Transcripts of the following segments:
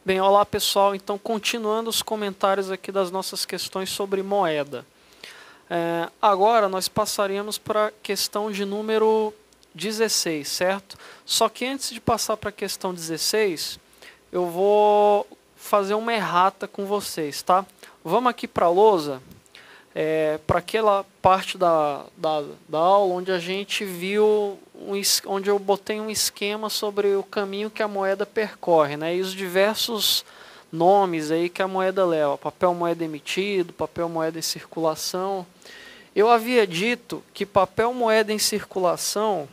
Bem, olá pessoal, então continuando os comentários aqui das nossas questões sobre moeda. Agora nós passaríamos para a questão de número 16, certo? Só que antes de passar para a questão 16, eu vou fazer uma errata com vocês, tá? Vamos aqui para a lousa, para aquela parte da aula onde a gente viu, onde eu botei um esquema sobre o caminho que a moeda percorre, né? E os diversos nomes aí que a moeda leva, papel moeda emitido, papel moeda em circulação. Eu havia dito que papel moeda em circulação,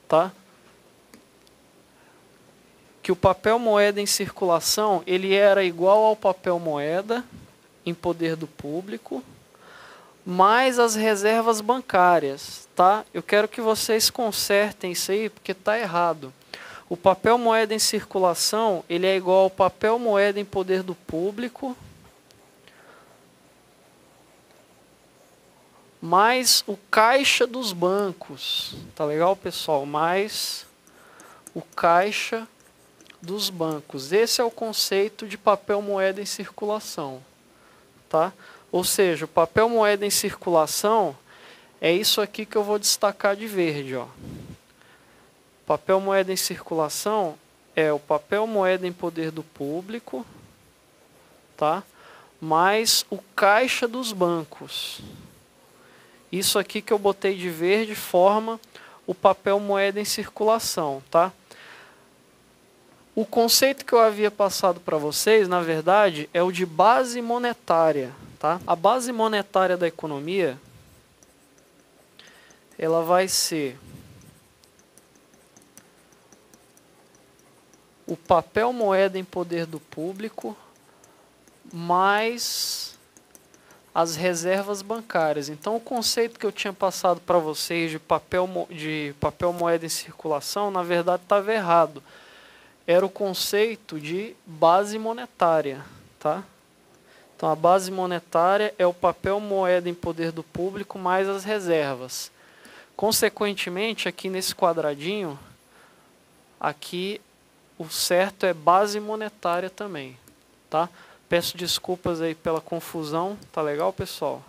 tá? Que o papel moeda em circulação, ele era igual ao papel moeda em poder do público, mais as reservas bancárias, tá? Eu quero que vocês consertem isso aí, porque está errado. O papel moeda em circulação, ele é igual ao papel moeda em poder do público, mais o caixa dos bancos. Tá legal, pessoal? Mais o caixa dos bancos. Esse é o conceito de papel moeda em circulação, tá? Ou seja, o papel moeda em circulação é isso aqui que eu vou destacar de verde, ó. Papel moeda em circulação é o papel moeda em poder do público, tá? Mais o caixa dos bancos. Isso aqui que eu botei de verde forma o papel moeda em circulação, tá? O conceito que eu havia passado para vocês, na verdade, é o de base monetária, tá? A base monetária da economia, ela vai ser o papel moeda em poder do público mais as reservas bancárias. Então, o conceito que eu tinha passado para vocês de papel moeda em circulação, na verdade, estava errado. Era o conceito de base monetária, tá? Então, a base monetária é o papel moeda em poder do público mais as reservas. Consequentemente, aqui nesse quadradinho, aqui o certo é base monetária também, tá? Peço desculpas aí pela confusão, tá legal, pessoal?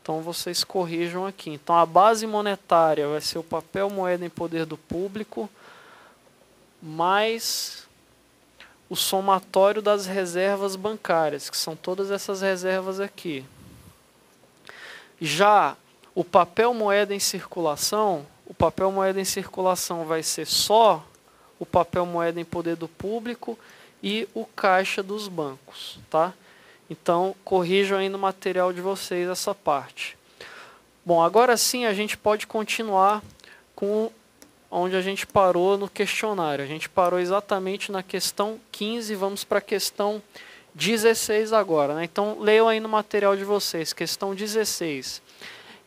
Então, vocês corrijam aqui. Então, a base monetária vai ser o papel moeda em poder do público mais o somatório das reservas bancárias, que são todas essas reservas aqui. Já o papel moeda em circulação, vai ser só o papel moeda em poder do público e o caixa dos bancos, tá? Então, corrijam aí no material de vocês essa parte. Bom, agora sim a gente pode continuar com onde a gente parou no questionário. A gente parou exatamente na questão 15, vamos para a questão 16 agora, né? Então, leiam aí no material de vocês, questão 16.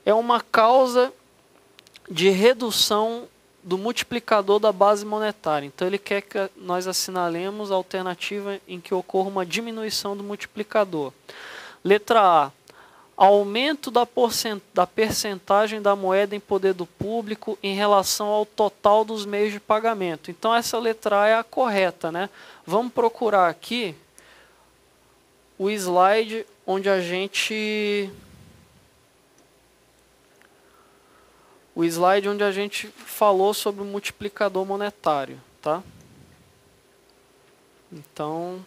É uma causa de redução do multiplicador da base monetária. Então, ele quer que nós assinalemos a alternativa em que ocorra uma diminuição do multiplicador. Letra A. Aumento da percentagem da moeda em poder do público em relação ao total dos meios de pagamento. Então, essa letra A é a correta, né? Vamos procurar aqui o slide onde a gente... falou sobre o multiplicador monetário, tá? Então...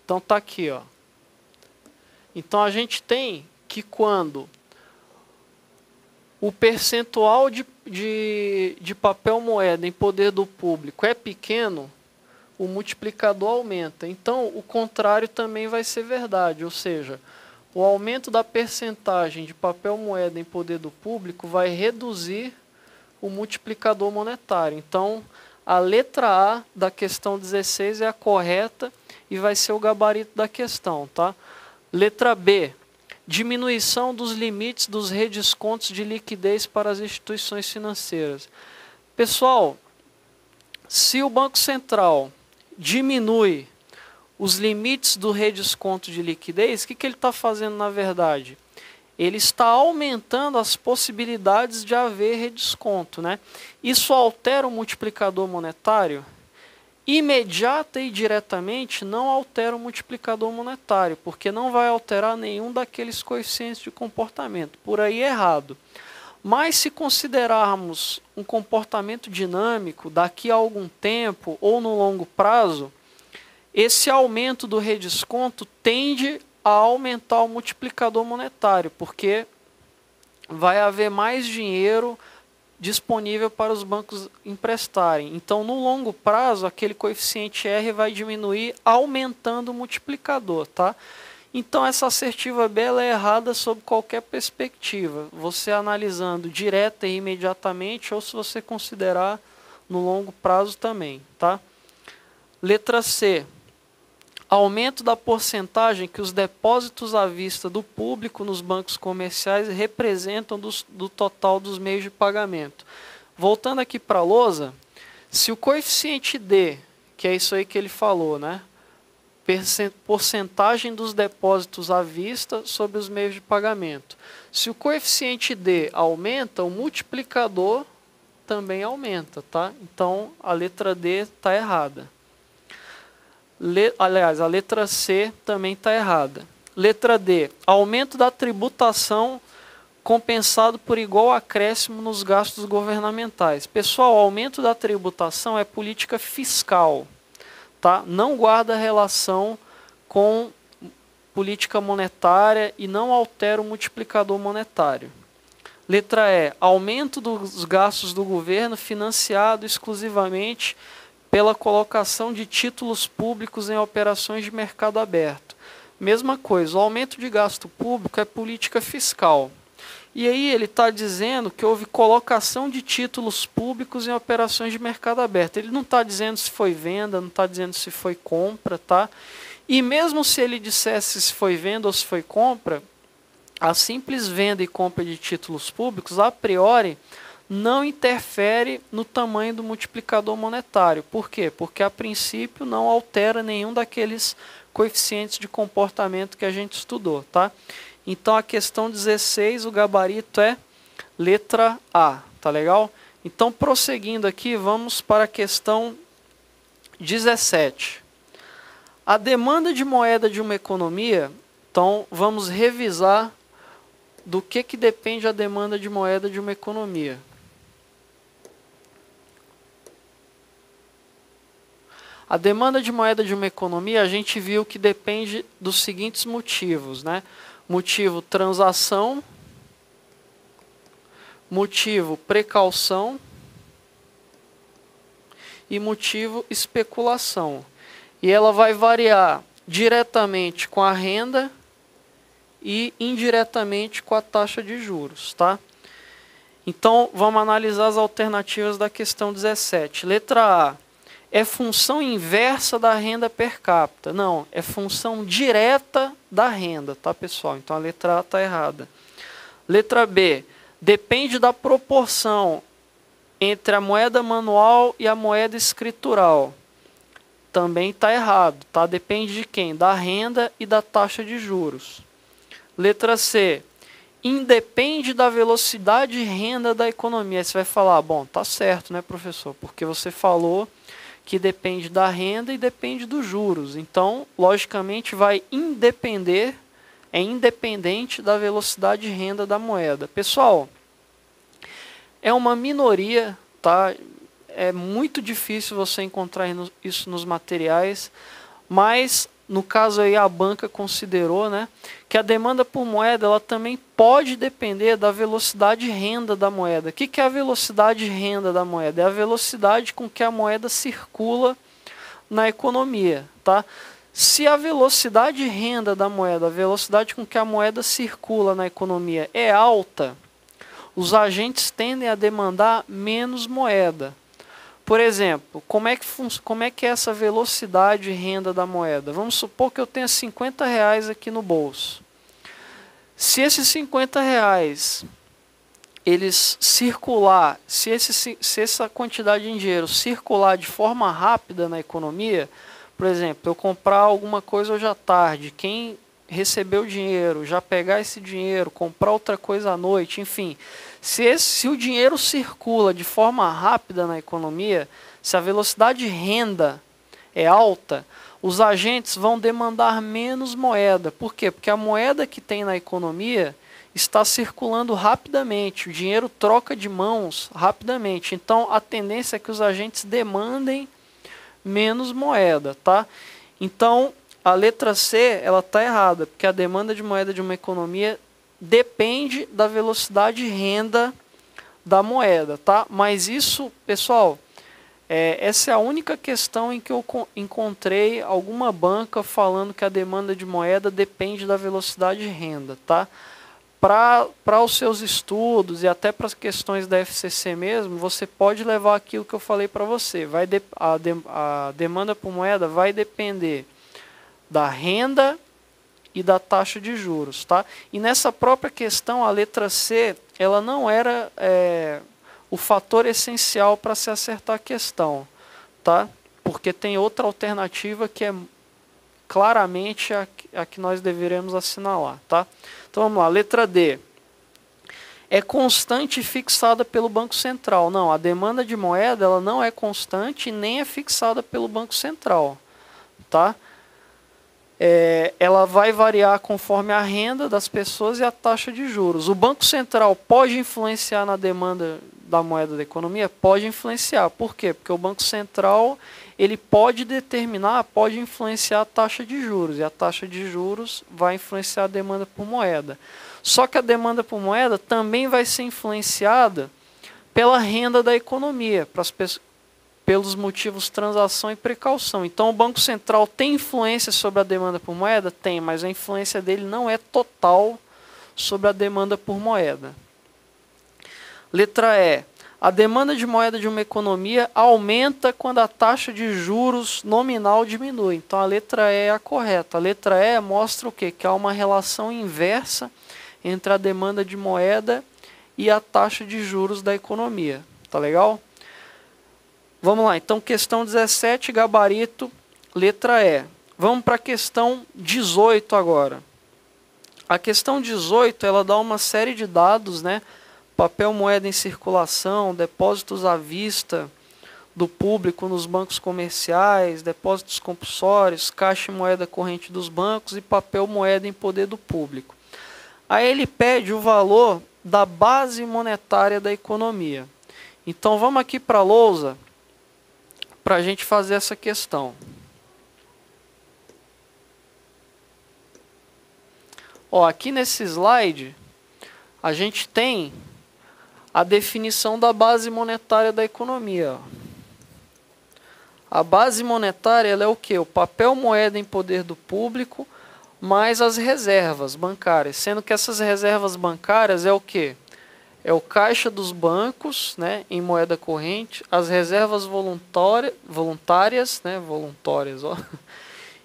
Então, tá aqui, ó. Então, a gente tem que quando o percentual de papel moeda em poder do público é pequeno, o multiplicador aumenta. Então, o contrário também vai ser verdade, ou seja, o aumento da percentagem de papel moeda em poder do público vai reduzir o multiplicador monetário. Então, a letra A da questão 16 é a correta e vai ser o gabarito da questão, tá? Letra B. Diminuição dos limites dos redescontos de liquidez para as instituições financeiras. Pessoal, se o Banco Central diminui os limites do redesconto de liquidez, o que ele está fazendo na verdade? Ele está aumentando as possibilidades de haver redesconto, né? Isso altera o multiplicador monetário? Imediata e diretamente não altera o multiplicador monetário, porque não vai alterar nenhum daqueles coeficientes de comportamento. Por aí errado. Mas se considerarmos um comportamento dinâmico daqui a algum tempo ou no longo prazo, esse aumento do redesconto tende a aumentar o multiplicador monetário, porque vai haver mais dinheiro disponível para os bancos emprestarem. Então, no longo prazo, aquele coeficiente R vai diminuir, aumentando o multiplicador, tá? Então, essa assertiva B ela é errada sob qualquer perspectiva, você analisando direta e imediatamente, ou se você considerar no longo prazo também, tá? Letra C. Aumento da porcentagem que os depósitos à vista do público nos bancos comerciais representam do total dos meios de pagamento. Voltando aqui para a lousa, se o coeficiente D, que é isso aí que ele falou, né? Porcentagem dos depósitos à vista sobre os meios de pagamento. Se o coeficiente D aumenta, o multiplicador também aumenta, tá? Então, a letra D está errada. Aliás, a letra C também está errada. Letra D. Aumento da tributação compensado por igual acréscimo nos gastos governamentais. Pessoal, o aumento da tributação é política fiscal, tá? Não guarda relação com política monetária e não altera o multiplicador monetário. Letra E. Aumento dos gastos do governo financiado exclusivamente pela colocação de títulos públicos em operações de mercado aberto. Mesma coisa, o aumento de gasto público é política fiscal. E aí ele está dizendo que houve colocação de títulos públicos em operações de mercado aberto. Ele não está dizendo se foi venda, não está dizendo se foi compra, tá? E mesmo se ele dissesse se foi venda ou se foi compra, a simples venda e compra de títulos públicos, a priori, não interfere no tamanho do multiplicador monetário. Por quê? Porque a princípio não altera nenhum daqueles coeficientes de comportamento que a gente estudou, tá? Então a questão 16, o gabarito é letra A, tá legal? Então prosseguindo aqui, vamos para a questão 17. A demanda de moeda de uma economia, então vamos revisar do que depende a demanda de moeda de uma economia. A demanda de moeda de uma economia, a gente viu que depende dos seguintes motivos, né? Motivo transação, motivo precaução e motivo especulação. E ela vai variar diretamente com a renda e indiretamente com a taxa de juros, tá? Então, vamos analisar as alternativas da questão 17. Letra A. É função inversa da renda per capita. Não, é função direta da renda, tá, pessoal? Então a letra A está errada. Letra B. Depende da proporção entre a moeda manual e a moeda escritural. Também está errado, tá? Depende de quem? Da renda e da taxa de juros. Letra C. Independe da velocidade de renda da economia. Aí você vai falar, bom, tá certo, né, professor? Porque você falou que depende da renda e depende dos juros. Então, logicamente, vai independer, é independente da velocidade de renda da moeda. Pessoal, é uma minoria, tá? É muito difícil você encontrar isso nos materiais, mas no caso aí a banca considerou, né, que a demanda por moeda ela também pode depender da velocidade de renda da moeda. O que é a velocidade de renda da moeda? É a velocidade com que a moeda circula na economia, tá? Se a velocidade de renda da moeda, a velocidade com que a moeda circula na economia é alta, os agentes tendem a demandar menos moeda. Por exemplo, como é que é essa velocidade de renda da moeda? Vamos supor que eu tenha R$50 aqui no bolso. Se esses R$50 eles circular, se essa quantidade de dinheiro circular de forma rápida na economia, Por exemplo, eu comprar alguma coisa hoje à tarde, quem recebeu o dinheiro, já pegar esse dinheiro, comprar outra coisa à noite, enfim. Se o dinheiro circula de forma rápida na economia, se a velocidade de renda é alta, os agentes vão demandar menos moeda. Por quê? Porque a moeda que tem na economia está circulando rapidamente, o dinheiro troca de mãos rapidamente. Então, a tendência é que os agentes demandem menos moeda, tá? Então, a letra C, ela está errada, porque a demanda de moeda de uma economia depende da velocidade de renda da moeda, tá? Mas isso, pessoal, essa é a única questão em que eu encontrei alguma banca falando que a demanda de moeda depende da velocidade de renda, tá? Para os seus estudos e até para as questões da FCC mesmo, você pode levar aquilo que eu falei para você. A demanda por moeda vai depender da renda e da taxa de juros, tá? E nessa própria questão, a letra C, ela não era o fator essencial para se acertar a questão, tá? Porque tem outra alternativa que é claramente a que nós deveremos assinalar, tá? Então vamos lá, letra D. É constante e fixada pelo Banco Central. Não, a demanda de moeda ela não é constante e nem é fixada pelo Banco Central, tá? Ela vai variar conforme a renda das pessoas e a taxa de juros. O Banco Central pode influenciar na demanda da moeda da economia? Pode influenciar. Por quê? Porque o Banco Central ele pode determinar, pode influenciar a taxa de juros. E a taxa de juros vai influenciar a demanda por moeda. Só que a demanda por moeda também vai ser influenciada pela renda da economia, para as pessoas, pelos motivos transação e precaução. Então, o Banco Central tem influência sobre a demanda por moeda? Tem, mas a influência dele não é total sobre a demanda por moeda. Letra E. A demanda de moeda de uma economia aumenta quando a taxa de juros nominal diminui. Então, a letra E é a correta. A letra E mostra o quê? Que há uma relação inversa entre a demanda de moeda e a taxa de juros da economia. Tá legal? Vamos lá, então questão 17, gabarito, letra E. Vamos para a questão 18 agora. A questão 18, ela dá uma série de dados, né? Papel moeda em circulação, depósitos à vista do público nos bancos comerciais, depósitos compulsórios, caixa e moeda corrente dos bancos e papel moeda em poder do público. Aí ele pede o valor da base monetária da economia. Então vamos aqui para a lousa, para a gente fazer essa questão. Ó, aqui nesse slide, a gente tem a definição da base monetária da economia. Ó. A base monetária ela é o quê? O papel moeda em poder do público, mais as reservas bancárias. Sendo que essas reservas bancárias é o quê? É o caixa dos bancos, né, em moeda corrente, as reservas voluntárias, né, ó,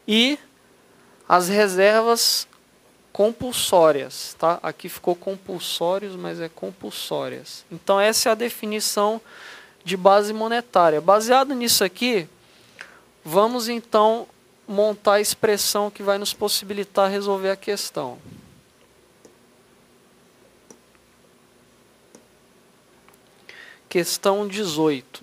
e as reservas compulsórias, tá? Aqui ficou compulsórios, mas é compulsórias. Então essa é a definição de base monetária. Baseado nisso aqui, vamos então montar a expressão que vai nos possibilitar resolver a questão. Questão 18.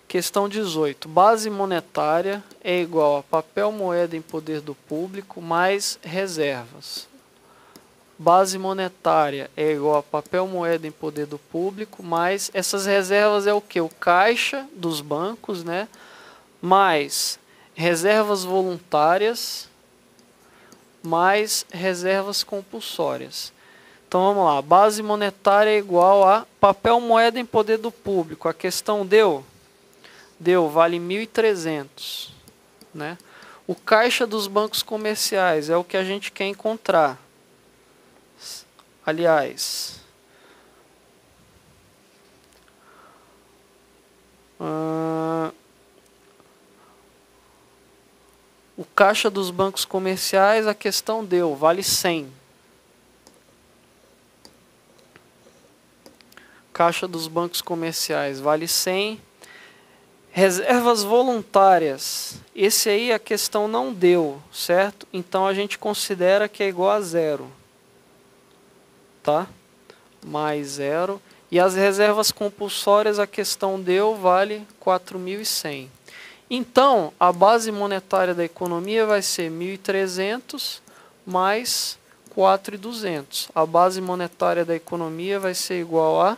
Questão 18. Base monetária é igual a papel moeda em poder do público mais reservas. Base monetária é igual a papel moeda em poder do público mais essas reservas é o que? O caixa dos bancos, né? Mais reservas voluntárias mais reservas compulsórias. Então vamos lá, base monetária é igual a papel moeda em poder do público. A questão deu, vale 1.300, né? O caixa dos bancos comerciais é o que a gente quer encontrar. Aliás, o caixa dos bancos comerciais, a questão deu, vale 100. Caixa dos bancos comerciais vale 100. Reservas voluntárias. Esse aí a questão não deu, certo? Então a gente considera que é igual a zero. Tá? Mais zero. E as reservas compulsórias a questão deu, vale 4.100. Então, a base monetária da economia vai ser 1.300 mais 4.200. A base monetária da economia vai ser igual a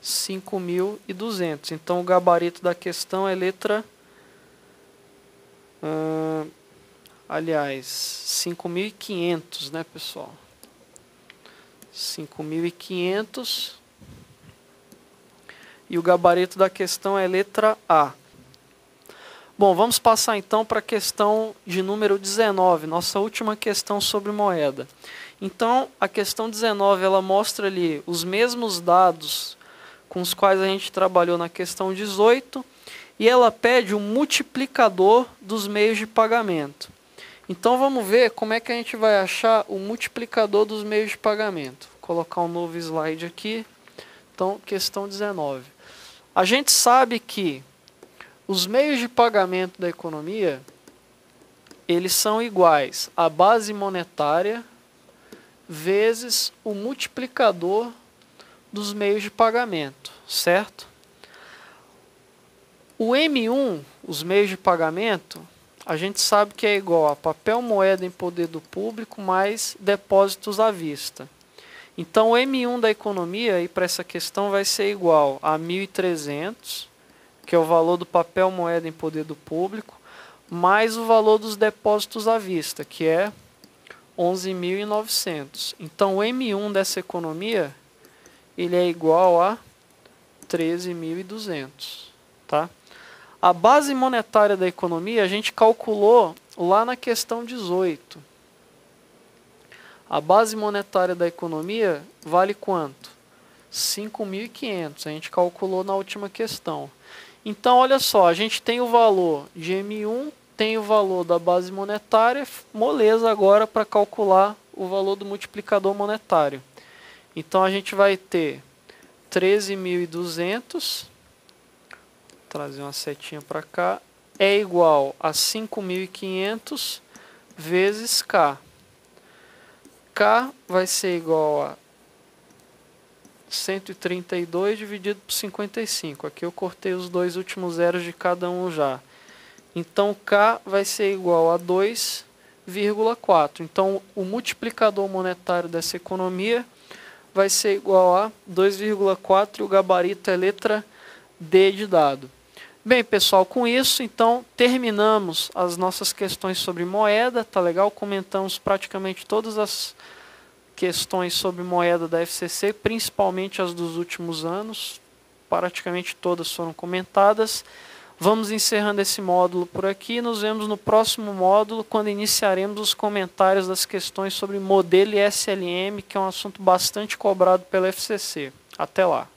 5.200. Então, o gabarito da questão é letra... aliás, 5.500, né, pessoal? 5.500. E o gabarito da questão é letra A. Bom, vamos passar então para a questão de número 19, nossa última questão sobre moeda. Então, a questão 19, ela mostra ali os mesmos dados com os quais a gente trabalhou na questão 18, e ela pede o multiplicador dos meios de pagamento. Então, vamos ver como é que a gente vai achar o multiplicador dos meios de pagamento. Vou colocar um novo slide aqui. Então, questão 19. A gente sabe que os meios de pagamento da economia, eles são iguais à base monetária vezes o multiplicador dos meios de pagamento, certo? O M1, os meios de pagamento, a gente sabe que é igual a papel moeda em poder do público mais depósitos à vista. Então, o M1 da economia, para essa questão, vai ser igual a 1.300, que é o valor do papel moeda em poder do público, mais o valor dos depósitos à vista, que é 11.900. Então, o M1 dessa economia, ele é igual a 13.200. Tá? A base monetária da economia, a gente calculou lá na questão 18. A base monetária da economia vale quanto? 5.500. A gente calculou na última questão. Então, olha só, a gente tem o valor de M1, tem o valor da base monetária, moleza agora para calcular o valor do multiplicador monetário. Então, a gente vai ter 13.200, trazer uma setinha para cá, é igual a 5.500 vezes K. K vai ser igual a 132 dividido por 55. Aqui eu cortei os dois últimos zeros de cada um já. Então, K vai ser igual a 2,4. Então, o multiplicador monetário dessa economia vai ser igual a 2,4 e o gabarito é letra D de dado. Bem, pessoal, com isso, então, terminamos as nossas questões sobre moeda. Tá legal? Comentamos praticamente todas as questões sobre moeda da FCC, principalmente as dos últimos anos, praticamente todas foram comentadas. Vamos encerrando esse módulo por aqui, nos vemos no próximo módulo, quando iniciaremos os comentários das questões sobre modelo e SLM, que é um assunto bastante cobrado pela FCC. Até lá!